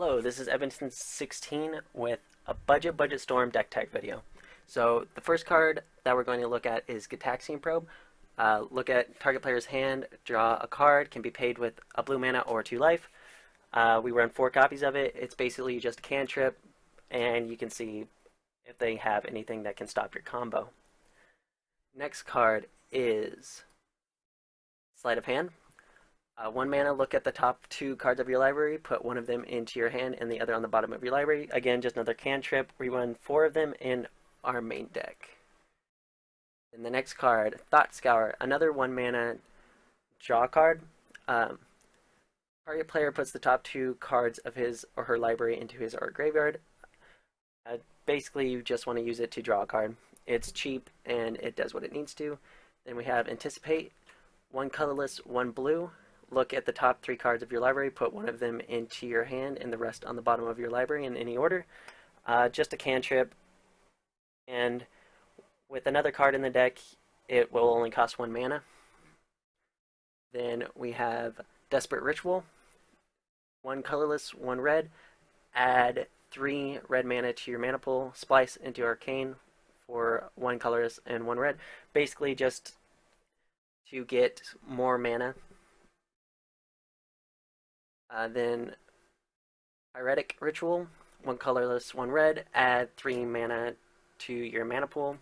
Hello, this is Ebitan16 with a Budget Storm deck tech video. So the first card that we're going to look at is Gitaxian Probe. Look at target player's hand, draw a card, can be paid with a blue mana or 2 life. We run 4 copies of it. It's basically just a cantrip, and you can see if they have anything that can stop your combo. Next card is Sleight of Hand. 1 mana, look at the top 2 cards of your library, put one of them into your hand and the other on the bottom of your library. Again, just another cantrip. We run 4 of them in our main deck. And the next card, Thought Scour, another 1 mana draw card. Target player puts the top 2 cards of his or her library into his or her graveyard. Basically, you just want to use it to draw a card. It's cheap and it does what it needs to. Then we have Anticipate, 1 colorless, 1 blue. Look at the top 3 cards of your library, put one of them into your hand and the rest on the bottom of your library in any order. Just a cantrip, and with another card in the deck, it will only cost 1 mana. Then we have Desperate Ritual, 1 colorless, 1 red. Add 3 red mana to your mana pool, splice into Arcane for 1 colorless and 1 red. Basically just to get more mana. Then Pyretic Ritual, 1 colorless, 1 red, add 3 mana to your mana pool.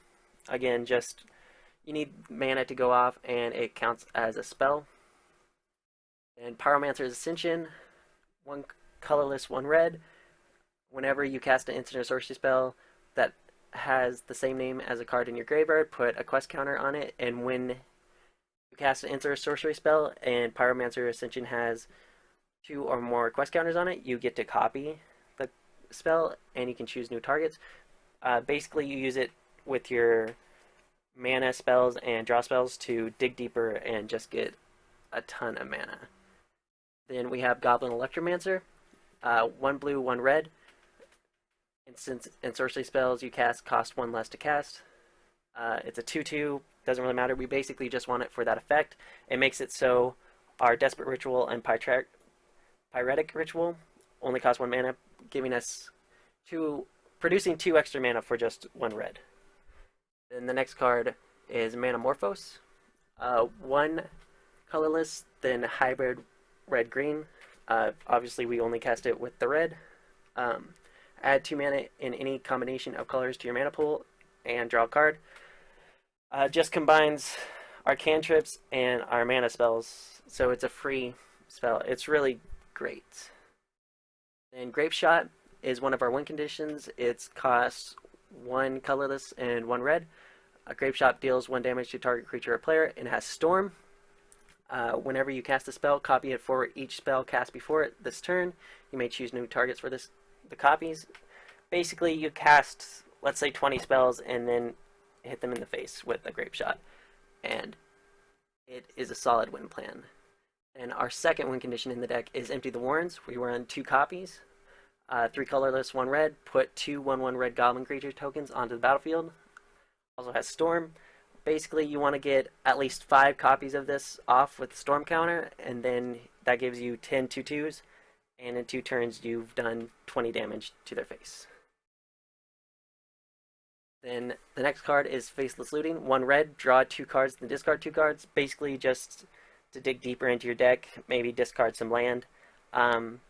Again, just you need mana to go off and it counts as a spell. And Pyromancer's Ascension, 1 colorless, 1 red. Whenever you cast an instant or sorcery spell that has the same name as a card in your graveyard, put a quest counter on it, and when you cast an instant or sorcery spell and Pyromancer Ascension has 2 or more quest counters on it, you get to copy the spell and you can choose new targets. Basically, you use it with your mana spells and draw spells to dig deeper and just get a ton of mana. Then we have Goblin Electromancer, 1 blue, 1 red. Instants and sorcery spells you cast cost 1 less to cast. It's a 2/2, doesn't really matter. We basically just want it for that effect. It makes it so our Desperate Ritual and Pyretic Ritual only cost 1 mana, giving us producing 2 extra mana for just 1 red. Then the next card is Manamorphose, 1 colorless, then hybrid red-green. Obviously, we only cast it with the red. Add 2 mana in any combination of colors to your mana pool and draw a card. Just combines our cantrips and our mana spells, so it's a free spell. It's really great. And Grape Shot is one of our win conditions. It costs 1 colorless and 1 red. A Grape Shot deals 1 damage to target creature or player and has Storm. Whenever you cast a spell, copy it for each spell cast before it this turn. You may choose new targets for the copies. Basically, you cast, let's say, 20 spells and then hit them in the face with a Grape Shot. And it is a solid win plan. And our second win condition in the deck is Empty the Warrens. We run 2 copies, 3 colorless, 1 red. Put 2 1/1 red goblin creature tokens onto the battlefield. Also has Storm. Basically, you want to get at least 5 copies of this off with the Storm counter, and then that gives you 10 2/2s. And in 2 turns, you've done 20 damage to their face. Then the next card is Faceless Looting. 1 red, draw 2 cards, then discard 2 cards. Basically, just to dig deeper into your deck, maybe discard some land. Has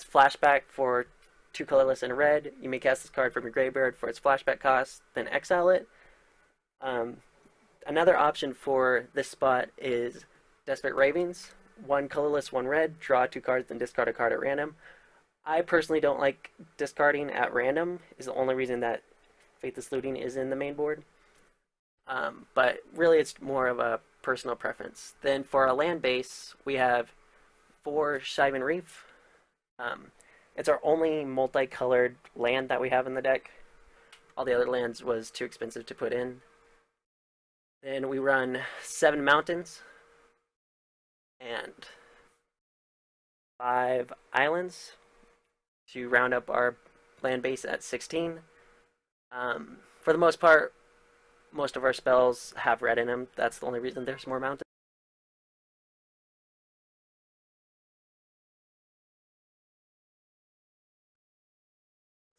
Flashback for 2 colorless and a red. You may cast this card from your graveyard for its flashback cost, then exile it. Another option for this spot is Desperate Ravings. 1 colorless, 1 red. Draw 2 cards, then discard a card at random. I personally don't like discarding at random. Is the only reason that Faithless Looting is in the main board. But really, it's more of a personal preference. Then for our land base, we have 4 Shivan Reef. It's our only multicolored land that we have in the deck. All the other lands was too expensive to put in. Then we run 7 mountains and 5 islands to round up our land base at 16. For the most part, most of our spells have red in them. That's the only reason there's more mountains.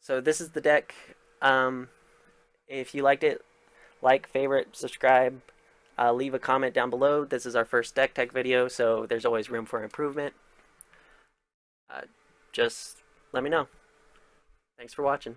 So this is the deck. If you liked it, like, favorite, subscribe, leave a comment down below. This is our first deck tech video, so there's always room for improvement. Just let me know. Thanks for watching.